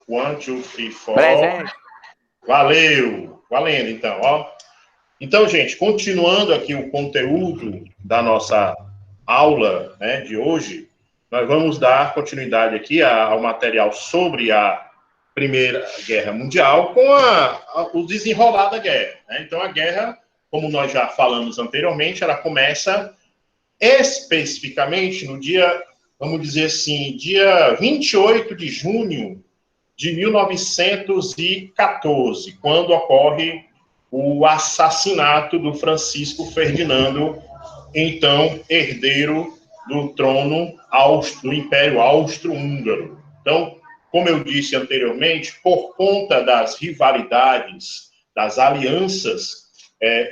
One, two, three, four. Presente. Valeu! Valendo, então, ó. Então, gente, continuando aqui o conteúdo da nossa aula, né, de hoje, nós vamos dar continuidade aqui ao material sobre a Primeira Guerra Mundial com o desenrolar da guerra, né? Então, a guerra, como nós já falamos anteriormente, ela começa especificamente no dia, vamos dizer assim, dia 28 de junho de 1914, quando ocorre o assassinato do Francisco Ferdinando, então herdeiro do trono do Império Austro-Húngaro. Então, como eu disse anteriormente, por conta das rivalidades, das alianças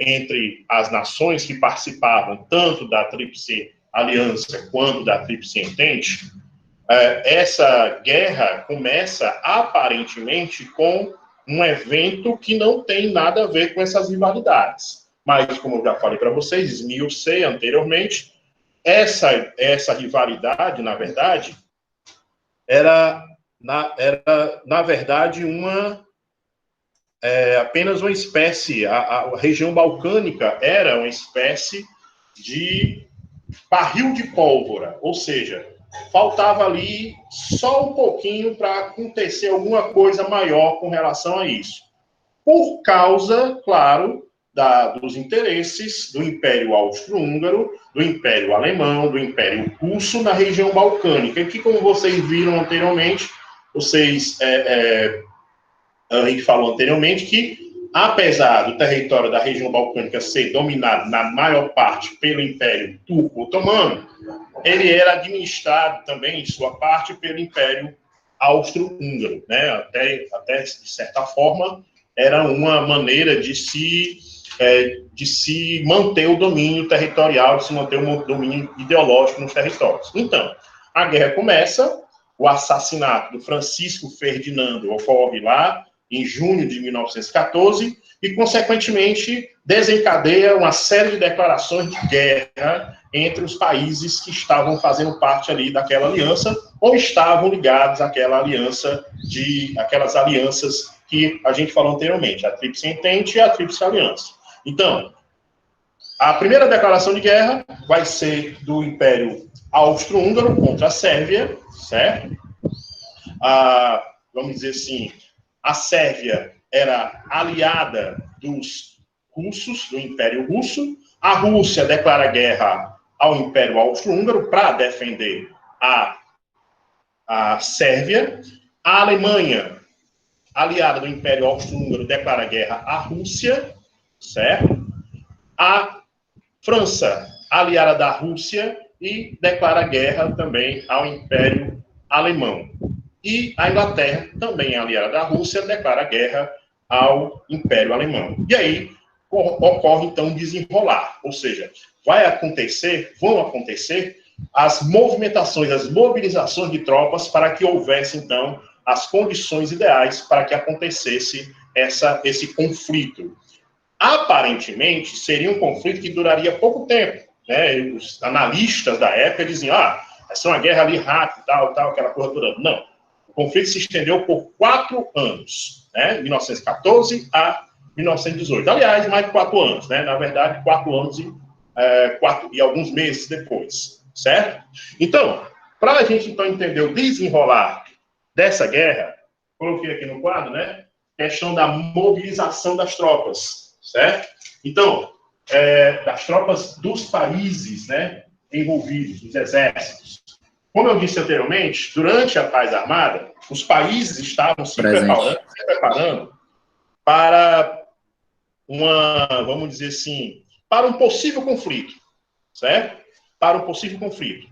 entre as nações que participavam tanto da Tríplice Aliança quanto da Tríplice Entente, essa guerra começa aparentemente com um evento que não tem nada a ver com essas rivalidades. Mas, como eu já falei para vocês, esmiucei anteriormente, essa rivalidade, na verdade, era na verdade, apenas uma espécie, a região balcânica era uma espécie de barril de pólvora, ou seja, faltava ali só um pouquinho para acontecer alguma coisa maior com relação a isso. Por causa, claro, dos interesses do Império Austro-Húngaro, do Império Alemão, do Império Russo na região balcânica, que, como vocês viram anteriormente, a gente falou anteriormente que, apesar do território da região balcânica ser dominado na maior parte pelo Império Turco-Otomano, ele era administrado também, em sua parte, pelo Império Austro-Húngaro, né? Até, de certa forma, era uma maneira de se manter o domínio territorial, de se manter o domínio ideológico nos territórios. Então, a guerra começa, o assassinato do Francisco Ferdinando ocorre lá em junho de 1914 e, consequentemente, desencadeia uma série de declarações de guerra entre os países que estavam fazendo parte ali daquela aliança ou estavam ligados àquela aliança, aquelas alianças que a gente falou anteriormente, a Tríplice Entente e a Tríplice Aliança. Então, a primeira declaração de guerra vai ser do Império Austro-Húngaro contra a Sérvia, certo? Vamos dizer assim, a Sérvia era aliada dos russos, do Império Russo. A Rússia declara guerra ao Império Austro-Húngaro para defender a Sérvia. A Alemanha, aliada do Império Austro-Húngaro, declara guerra à Rússia, certo? A França, aliada da Rússia, e declara guerra também ao Império Alemão. E a Inglaterra, também aliada da Rússia, declara guerra ao Império Alemão. E aí ocorre, então, um desenrolar. Ou seja, vão acontecer as movimentações, as mobilizações de tropas para que houvesse, então, as condições ideais para que acontecesse esse conflito. Aparentemente, seria um conflito que duraria pouco tempo, né? Os analistas da época diziam, vai ser uma guerra ali rápida, tal, aquela coisa toda. Não. O conflito se estendeu por 4 anos, né? 1914 a 1918. Aliás, mais de 4 anos, né? Na verdade, 4 anos e alguns meses depois, certo? Então, para a gente então entender o desenrolar dessa guerra, coloquei aqui no quadro, né? Questão da mobilização das tropas, certo? Então, das tropas dos países, né, envolvidos, dos exércitos. Como eu disse anteriormente, durante a paz armada, os países estavam se preparando para vamos dizer assim, para um possível conflito, certo? Para um possível conflito.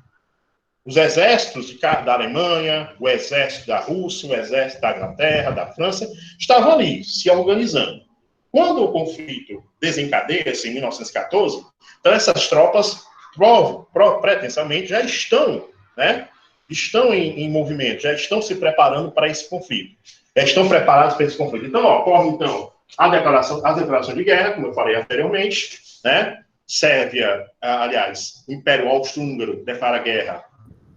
Os exércitos da Alemanha, o exército da Rússia, o exército da Inglaterra, da França, estavam ali, se organizando. Quando o conflito desencadeia-se em 1914, então essas tropas, pretensamente, já estão, né? Estão em movimento, já estão se preparando para esse conflito. Já estão preparados para esse conflito. Então, ocorre, então, as declarações de guerra, como eu falei anteriormente, né? Sérvia, aliás, o Império Austro-Húngaro declara guerra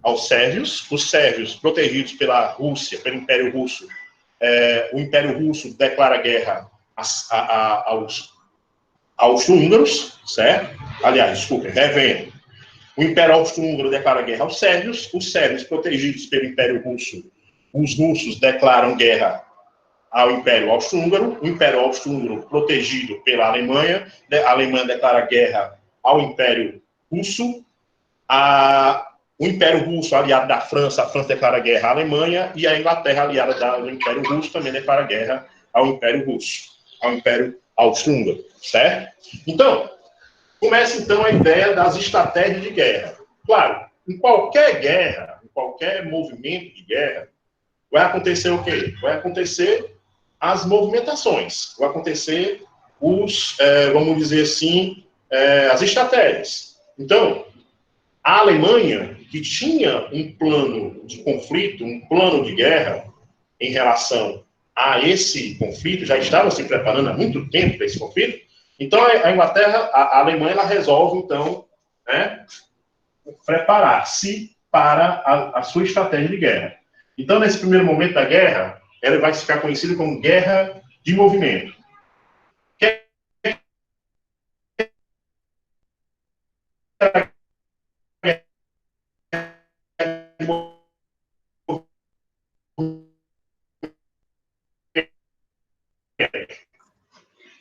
aos sérvios. Os sérvios, protegidos pela Rússia, pelo Império Russo, o Império Russo declara guerra aos húngaros, certo? Aliás, desculpem, revendo. O Império Austro-Húngaro declara guerra aos sérvios, os sérvios, protegidos pelo Império Russo, os russos declaram guerra ao Império Austro-Húngaro, o Império Austro-Húngaro protegido pela Alemanha, a Alemanha declara guerra ao Império Russo, o Império Russo, aliado da França, a França declara guerra à Alemanha, e a Inglaterra, aliada do Império Russo, também declara guerra ao Império Russo, ao Império Austro-Húngaro, certo? Então, começa então a ideia das estratégias de guerra. Claro, em qualquer guerra, em qualquer movimento de guerra, vai acontecer o quê? Vai acontecer as movimentações, vai acontecer vamos dizer assim, as estratégias. Então, a Alemanha, que tinha um plano de conflito, um plano de guerra em relação a esse conflito, já estava se preparando há muito tempo para esse conflito, então a Inglaterra, a Alemanha, ela resolve, então, né, preparar-se para a sua estratégia de guerra. Então, nesse primeiro momento da guerra, ela vai ficar conhecida como guerra de movimento.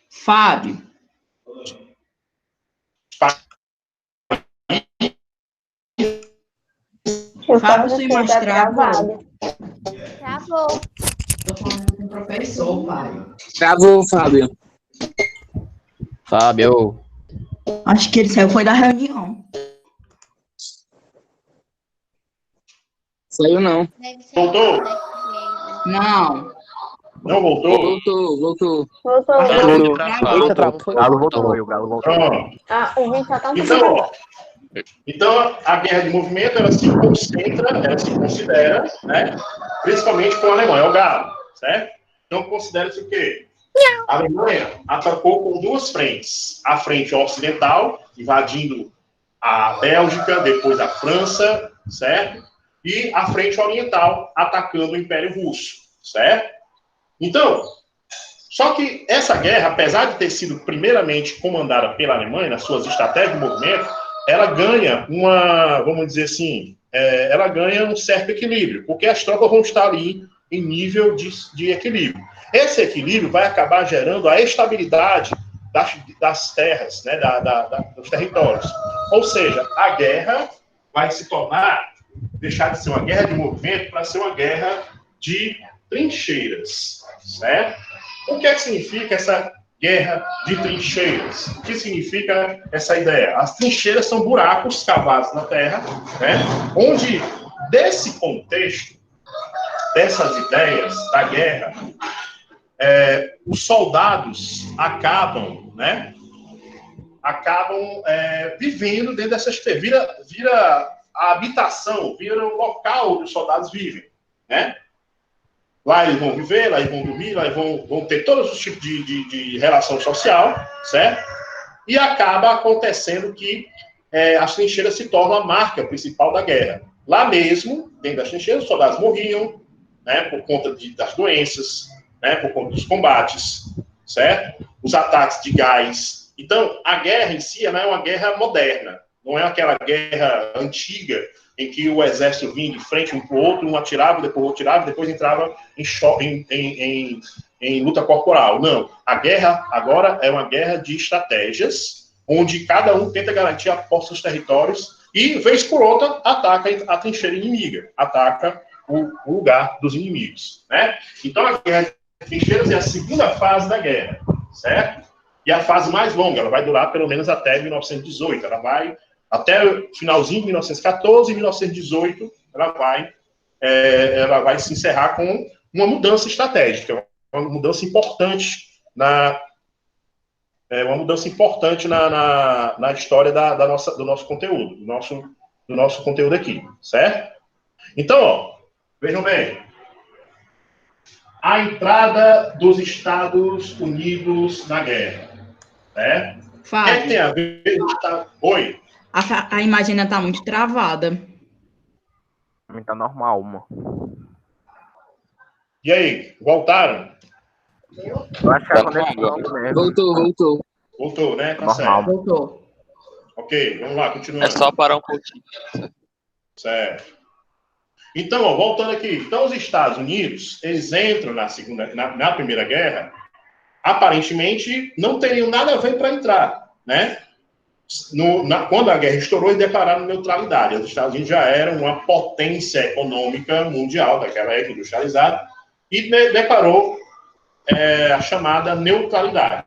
Fábio. Fábio, sua imagem travou. Travou. Estou falando com o professor, pai. Travou, Fábio. Fábio. Acho que ele saiu, foi da reunião. Saiu não. Voltou? Não. Não voltou? Voltou. Galo voltou. Pronto. A gente só tá Então, a guerra de movimento, ela se concentra, ela se considera, né, principalmente com a Alemanha, é o galo, certo? Então, considera-se o quê? A Alemanha atacou com duas frentes. A frente ocidental, invadindo a Bélgica, depois a França, certo? E a frente oriental, atacando o Império Russo, certo? Então, só que essa guerra, apesar de ter sido primeiramente comandada pela Alemanha, nas suas estratégias de movimento, ela ganha vamos dizer assim, ela ganha um certo equilíbrio, porque as tropas vão estar ali em nível de equilíbrio. Esse equilíbrio vai acabar gerando a estabilidade das terras, né, dos territórios. Ou seja, a guerra vai se deixar de ser uma guerra de movimento para ser uma guerra de trincheiras, certo? O que é que significa essa guerra de trincheiras? O que significa essa ideia? As trincheiras são buracos cavados na terra, né, onde, desse contexto, dessas ideias da guerra, os soldados acabam vivendo dentro dessas trincheiras, vira a habitação, vira o local onde os soldados vivem, né? Lá eles vão viver, lá eles vão dormir, lá eles vão ter todos os tipos de relação social, certo? E acaba acontecendo que as trincheiras se tornam a marca principal da guerra. Lá mesmo, dentro das trincheiras, os soldados morriam, né, por conta das doenças, né, por conta dos combates, certo? Os ataques de gás. Então, a guerra em si não é uma guerra moderna, não é aquela guerra antiga em que o exército vinha de frente um para o outro, um atirava, depois o outro atirava, depois entrava em luta corporal. Não. A guerra agora é uma guerra de estratégias, onde cada um tenta garantir a posse dos territórios e, vez por outra, ataca a trincheira inimiga, ataca o lugar dos inimigos, né? Então, a guerra de trincheiras é a segunda fase da guerra, certo? E a fase mais longa, ela vai durar pelo menos até 1918, ela vai até o finalzinho de 1914 e 1918, ela vai se encerrar com uma mudança estratégica, uma mudança importante na história do nosso conteúdo, do nosso conteúdo aqui, certo? Então, ó, vejam bem, a entrada dos Estados Unidos na guerra, né? O que tem a ver? Oi? A imagem ainda está muito travada. Tá normal, uma. E aí, voltaram? Eu acho que a conexão mesmo. Voltou. Voltou, né? Tá Normal. certo. Voltou. Ok, vamos lá, É continuando. só parar um pouquinho. Certo. Então, ó, voltando aqui. Então, os Estados Unidos, eles entram na Primeira Guerra, aparentemente, não teriam nada a ver para entrar, né? Quando a guerra estourou, eles declararam neutralidade. Os Estados Unidos já eram uma potência econômica mundial, daquela época industrializada, e declarou a chamada neutralidade.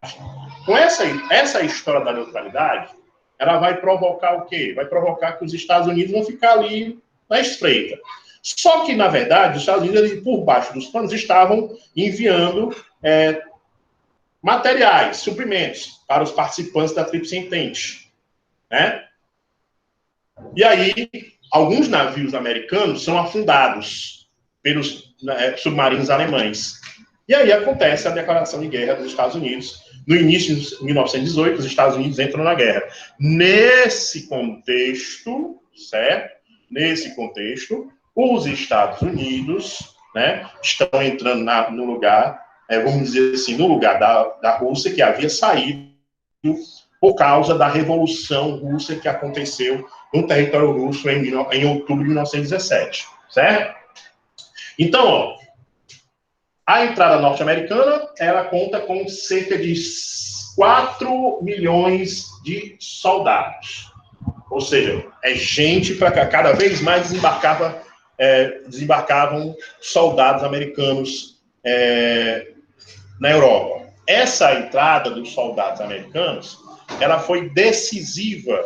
Com essa história da neutralidade, ela vai provocar o quê? Vai provocar que os Estados Unidos vão ficar ali na estreita. Só que, na verdade, os Estados Unidos, por baixo dos panos, estavam enviando materiais, suprimentos, para os participantes da Tríplice Entente, né? E aí, alguns navios americanos são afundados pelos submarinos alemães. E aí acontece a declaração de guerra dos Estados Unidos. No início de 1918, os Estados Unidos entram na guerra. Nesse contexto, certo? Nesse contexto, os Estados Unidos, né, estão entrando no lugar, vamos dizer assim, no lugar da Rússia, que havia saído por causa da Revolução Russa que aconteceu no território russo em outubro de 1917, certo? Então, ó, a entrada norte-americana, ela conta com cerca de 4 milhões de soldados. Ou seja, é gente para cá. Cada vez mais desembarcavam soldados americanos na Europa. Essa entrada dos soldados americanos, ela foi decisiva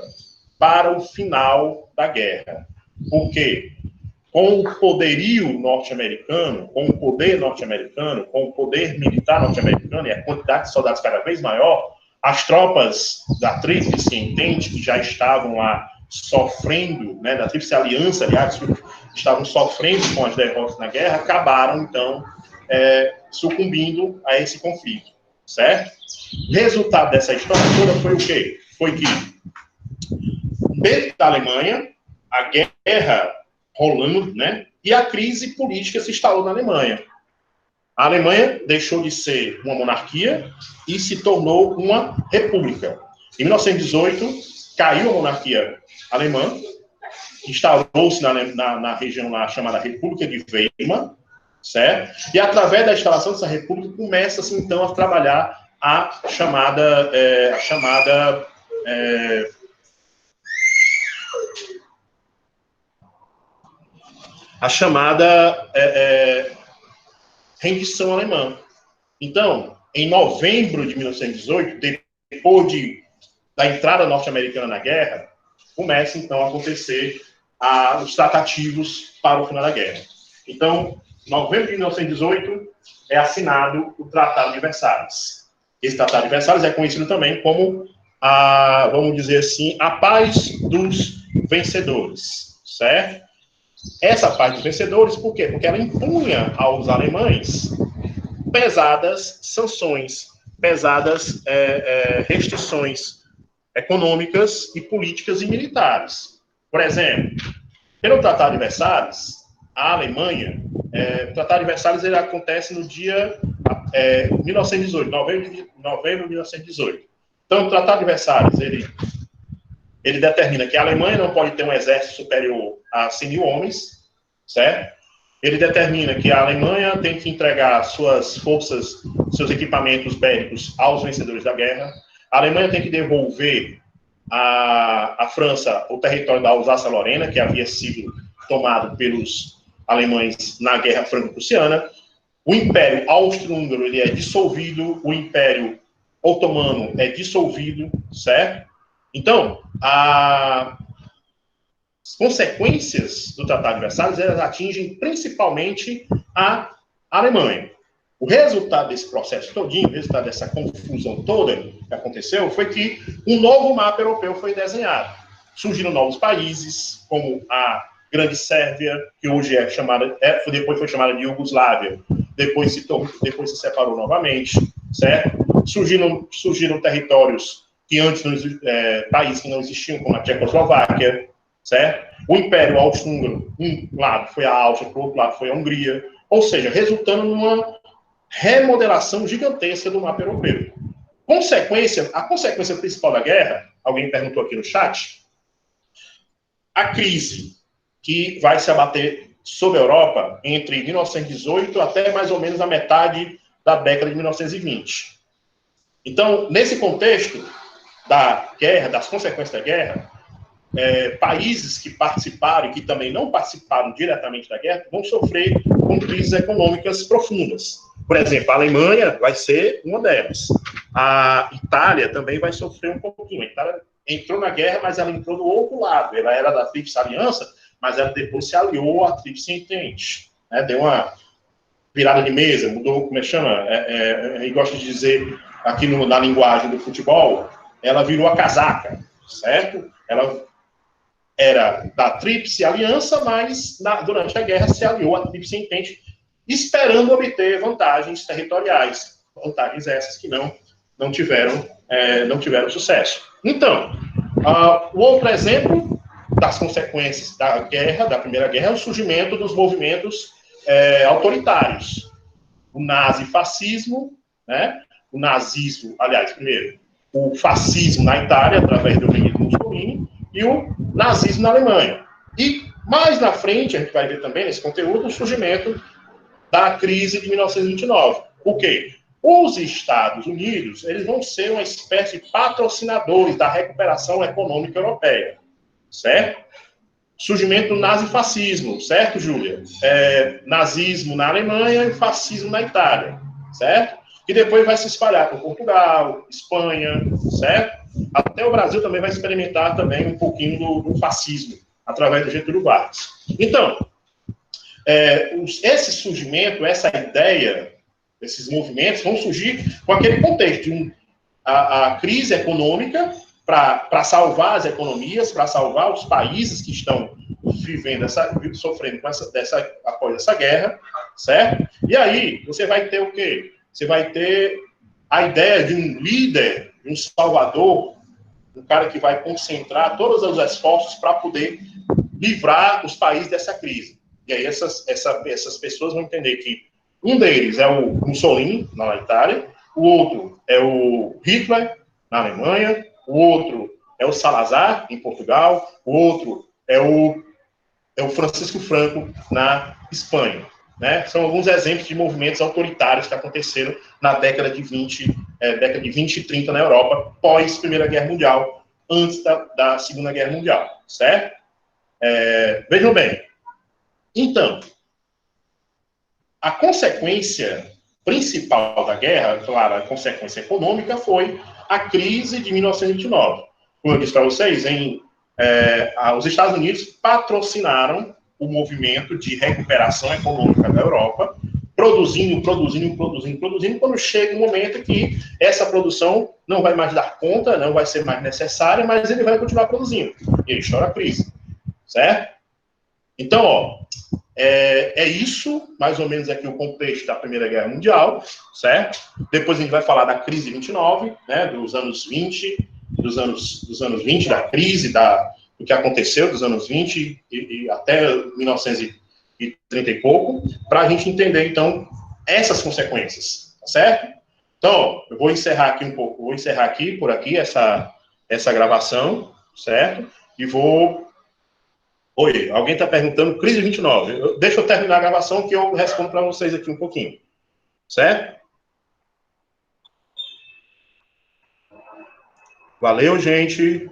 para o final da guerra. Por quê? Com o poderio norte-americano, com o poder norte-americano, com o poder militar norte-americano e a quantidade de soldados cada vez maior, as tropas da Tríplice Entente, que já estavam lá sofrendo, né, da Tríplice Aliança, aliás, estavam sofrendo com as derrotas na guerra, acabaram, então, sucumbindo a esse conflito, certo? Resultado dessa história toda foi o quê? Foi que, dentro da Alemanha, a guerra rolando, né? E a crise política se instalou na Alemanha. A Alemanha deixou de ser uma monarquia e se tornou uma república. Em 1918, caiu a monarquia alemã, instalou-se na região lá chamada República de Weimar, certo? E através da instalação dessa república começa-se então a trabalhar a chamada rendição alemã. Então, em novembro de 1918, depois da entrada norte-americana na guerra, começa então a acontecer os tratativos para o final da guerra. Então, em novembro de 1918, é assinado o Tratado de Versalhes. Esse Tratado de Versalhes é conhecido também como vamos dizer assim, a paz dos vencedores, certo? Essa paz dos vencedores, por quê? Porque ela impunha aos alemães pesadas sanções, pesadas restrições econômicas e políticas e militares. Por exemplo, pelo Tratado de Versalhes, a Alemanha, o Tratado de Versalhes ele acontece no dia 1918, novembro de 1918. Então, o Tratado de Versalhes, ele determina que a Alemanha não pode ter um exército superior a 100 mil homens, certo? Ele determina que a Alemanha tem que entregar suas forças, seus equipamentos bélicos aos vencedores da guerra. A Alemanha tem que devolver à França o território da Alsácia-Lorena, que havia sido tomado pelos alemães na Guerra Franco-Prussiana. O Império Austro-Húngaro ele é dissolvido, o Império Otomano é dissolvido, certo? Então, as consequências do Tratado de Versalhes elas atingem principalmente a Alemanha. O resultado desse processo todinho, o resultado dessa confusão toda que aconteceu, foi que um novo mapa europeu foi desenhado. Surgiram novos países, como a Grande Sérvia, que hoje é chamada, depois foi chamada de Iugoslávia, depois se separou novamente, certo? Surgiram territórios que antes países que não existiam, como a Tchecoslováquia, certo? O Império Austro-Húngaro, um lado foi a Áustria, para o outro lado foi a Hungria. ou seja, resultando numa remodelação gigantesca do mapa europeu. A consequência principal da guerra, alguém perguntou aqui no chat, a crise que vai se abater sobre a Europa entre 1918 até mais ou menos a metade da década de 1920. Então, nesse contexto da guerra, das consequências da guerra, países que participaram e que também não participaram diretamente da guerra vão sofrer com crises econômicas profundas. Por exemplo, a Alemanha vai ser uma delas. A Itália também vai sofrer um pouquinho. A Itália entrou na guerra, mas ela entrou do outro lado. Ela era da Tríplice Aliança, mas ela depois se aliou à Tríplice Entente. Né? Deu uma virada de mesa, mudou, como é que chama? Eu gosto de dizer aqui na linguagem do futebol, ela virou a casaca, certo? Ela era da Tríplice Aliança, mas durante a guerra se aliou à Tríplice Entente, esperando obter vantagens territoriais, vantagens essas que não tiveram sucesso. Então, o outro exemplo das consequências da guerra, da Primeira Guerra, é o surgimento dos movimentos autoritários. O nazifascismo, né? O nazismo, aliás, primeiro, o fascismo na Itália, através do Benito Mussolini, e o nazismo na Alemanha. E, mais na frente, a gente vai ver também nesse conteúdo, o surgimento da crise de 1929. Por quê? Os Estados Unidos, eles vão ser uma espécie de patrocinadores da recuperação econômica europeia, certo? Surgimento do nazifascismo, certo, Júlia? Nazismo na Alemanha e fascismo na Itália, certo? Que depois vai se espalhar para Portugal, Espanha, certo? Até o Brasil também vai experimentar também um pouquinho do fascismo, através do Getúlio Vargas. Então, esse surgimento, essa ideia, esses movimentos vão surgir com aquele contexto de a crise econômica para salvar as economias, para salvar os países que estão sofrendo após essa guerra, certo? E aí, você vai ter o quê? Você vai ter a ideia de um líder, de um salvador, um cara que vai concentrar todos os esforços para poder livrar os países dessa crise. E aí essas pessoas vão entender que um deles é o Mussolini, na Itália, o outro é o Hitler, na Alemanha, o outro é o Salazar, em Portugal, o outro é o Francisco Franco, na Espanha. Né? São alguns exemplos de movimentos autoritários que aconteceram na década de 20 e 30 na Europa, pós Primeira Guerra Mundial, antes da Segunda Guerra Mundial, certo? Vejam bem. Então, a consequência principal da guerra, claro, a consequência econômica, foi a crise de 1929. Como eu disse para vocês, os Estados Unidos patrocinaram o movimento de recuperação econômica da Europa, produzindo, quando chega um momento que essa produção não vai mais dar conta, não vai ser mais necessária, mas ele vai continuar produzindo. E aí estoura a crise, certo? Então, isso, mais ou menos aqui o contexto da Primeira Guerra Mundial, certo? Depois a gente vai falar da crise de 29, né, dos anos 20, da crise, do que aconteceu dos anos 20 e até 1930 e pouco, para a gente entender, então, essas consequências, tá certo? Então, eu vou encerrar aqui por aqui essa gravação, certo? E vou... Oi, alguém está perguntando, crise 29. Deixa eu terminar a gravação que eu respondo para vocês aqui um pouquinho, certo? Valeu, gente!